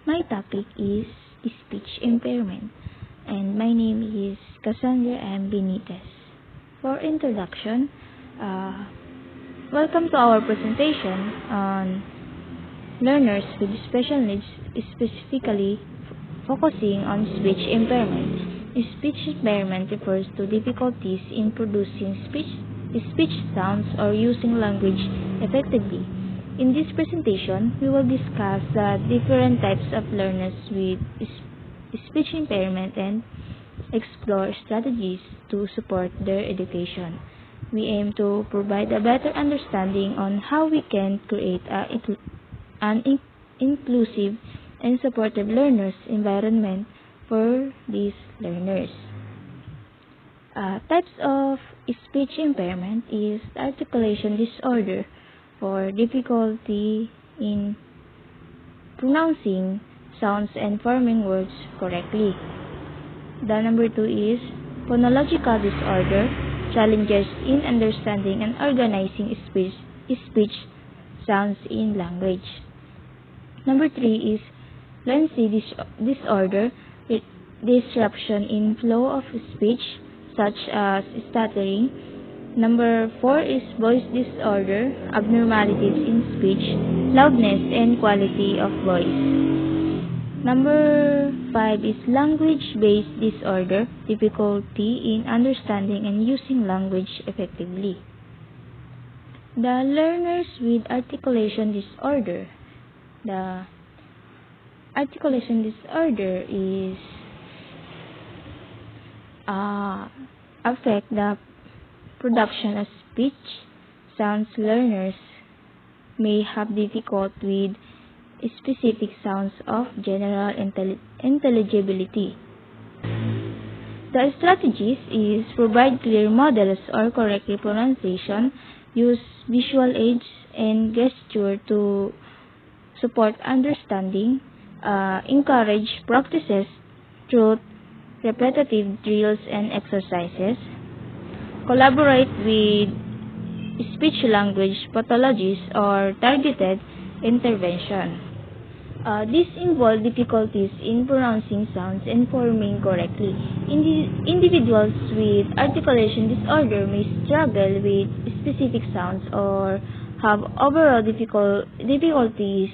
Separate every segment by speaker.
Speaker 1: My topic is speech impairment, and my name is Cassandra M. Benitez. For introduction, uh, welcome to our presentation on learners with special needs, specifically focusing on speech impairment. Speech impairment refers to difficulties in producing speech sounds or using language effectively. In this presentation, we will discuss the different types of learners with speech impairment and explore strategies to support their education. We aim to provide a better understanding on how we can create an inclusive and supportive learners environment for these learners. Types of speech impairment is articulation disorder for difficulty in pronouncing sounds and forming words correctly. The number 2 is phonological disorder, challenges in understanding and organizing speech sounds in language. Number 3 is fluency disorder, disruption in flow of speech such as stuttering. Number 4 is voice disorder, abnormalities in speech, loudness and quality of voice. Number 5 is language-based disorder, difficulty in understanding and using language effectively. The learners with articulation disorder. The articulation disorder is affect the production of speech sounds. Learners may have difficulty with specific sounds of general intelligibility. The strategies is provide clear models or correct pronunciation, use visual aids and gesture to support understanding, encourage practices through repetitive drills and exercises, collaborate with speech-language pathologists or targeted intervention. These involve difficulties in pronouncing sounds and forming correctly. Individuals with articulation disorder may struggle with specific sounds or have overall difficulty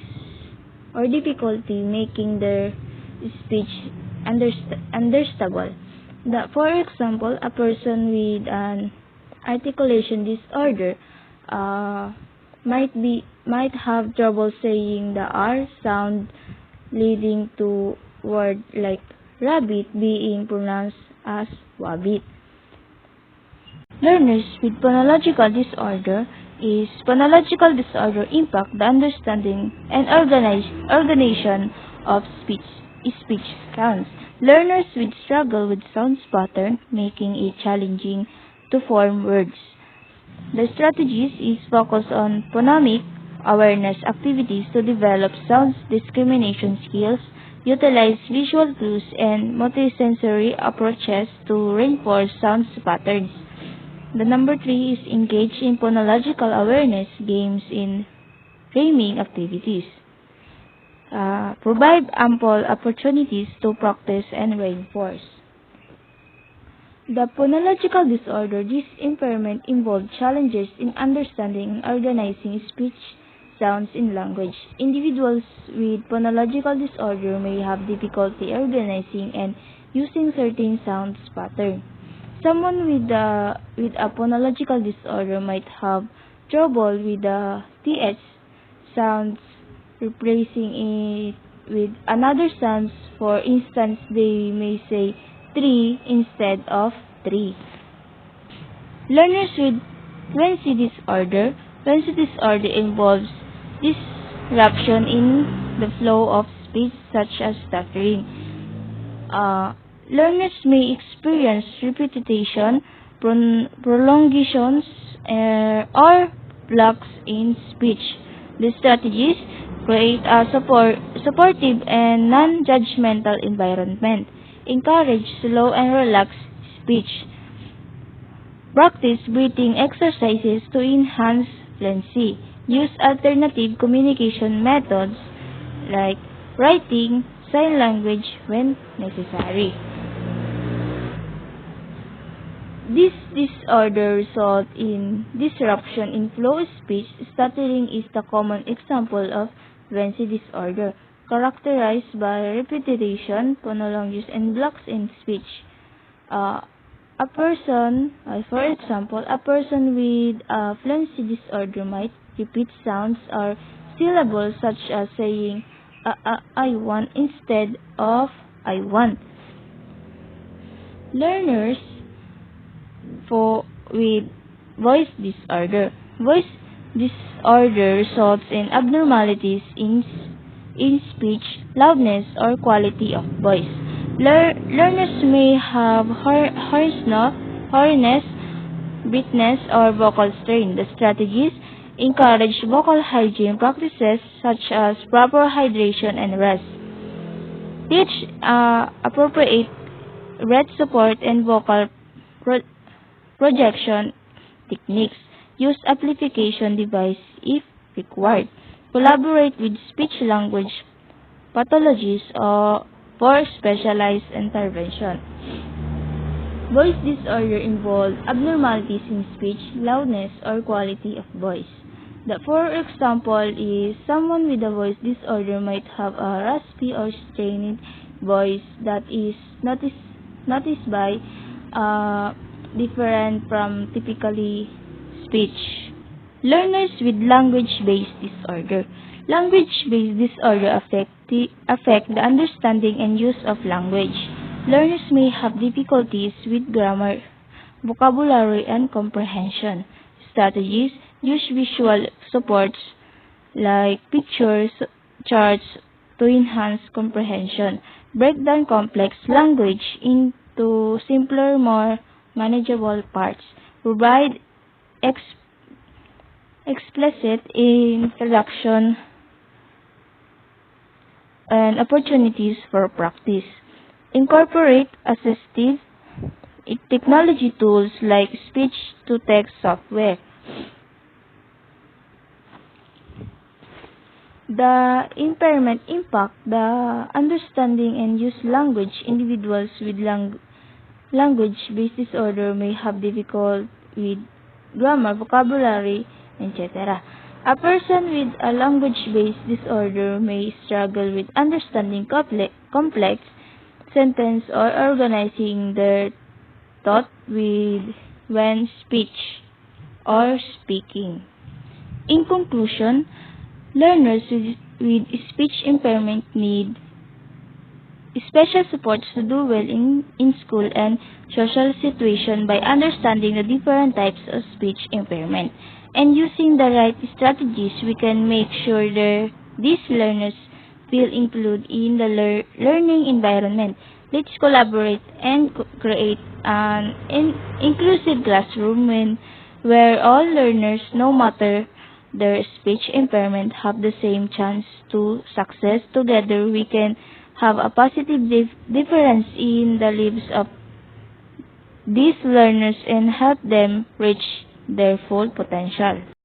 Speaker 1: making their speech understandable. For example, a person with an articulation disorder might have trouble saying the R sound, leading to words like rabbit being pronounced as wabbit. Learners with phonological disorder is phonological disorder impact the understanding and organization of speech sounds. Learners with struggle with sounds pattern, making it challenging to form words. The strategies is focus on phonemic awareness activities to develop sounds discrimination skills, utilize visual clues and multisensory approaches to reinforce sounds patterns. The number 3 is engage in phonological awareness games in framing activities. Provide ample opportunities to practice and reinforce. The phonological disorder, this impairment involves challenges in understanding and organizing speech sounds in language. Individuals with phonological disorder may have difficulty organizing and using certain sounds pattern. Someone with a phonological disorder might have trouble with the th sounds, replacing it with another sounds. For instance, they may say tree instead of tree. Learners with fluency disorder. Fluency disorder involves disruption in the flow of speech such as stuttering. Learners may experience repetition, prolongations, or blocks in speech. The strategies create a supportive and non-judgmental environment. Encourage slow and relaxed speech. Practice breathing exercises to enhance fluency. Use alternative communication methods like writing, sign language when necessary. This disorder results in disruption in flow of speech. Stuttering is the common example of Vence disorder, characterized by repetition, phonologies, and blocks in speech. For example, a person with a fluency disorder might repeat sounds or syllables such as saying I want instead of I want. Learners with voice disorder. Voice disorder results in abnormalities in speech, loudness, or quality of voice. Learners may have hoarseness, breathlessness, or vocal strain. The strategies encourage vocal hygiene practices such as proper hydration and rest. Teach appropriate breath support and vocal projection techniques. Use amplification device if required. Collaborate with speech-language pathologists for specialized intervention. Voice disorder involves abnormalities in speech, loudness, or quality of voice. For example, is someone with a voice disorder might have a raspy or strained voice that is noticed by different from typically speech. Learners with language-based disorder. Language-based disorder affect the understanding and use of language. Learners may have difficulties with grammar, vocabulary, and comprehension. Strategies: use visual supports like pictures, charts to enhance comprehension. Break down complex language into simpler, more manageable parts. Provide explicit introduction and opportunities for practice. Incorporate assistive technology tools like speech-to-text software. The impairment impact the understanding and use language. Individuals with language-based disorder may have difficulty with grammar, vocabulary, etc. A person with a language-based disorder may struggle with understanding complex sentence or organizing their thought when speech or speaking. In conclusion, learners with speech impairment need special supports to do well in school and social situation by understanding the different types of speech impairment. And using the right strategies, we can make sure these learners feel included in the learning environment. Let's collaborate and create an inclusive classroom where all learners, no matter their speech impairment, have the same chance to success. Together, we can have a positive difference in the lives of these learners and help them reach their full potential.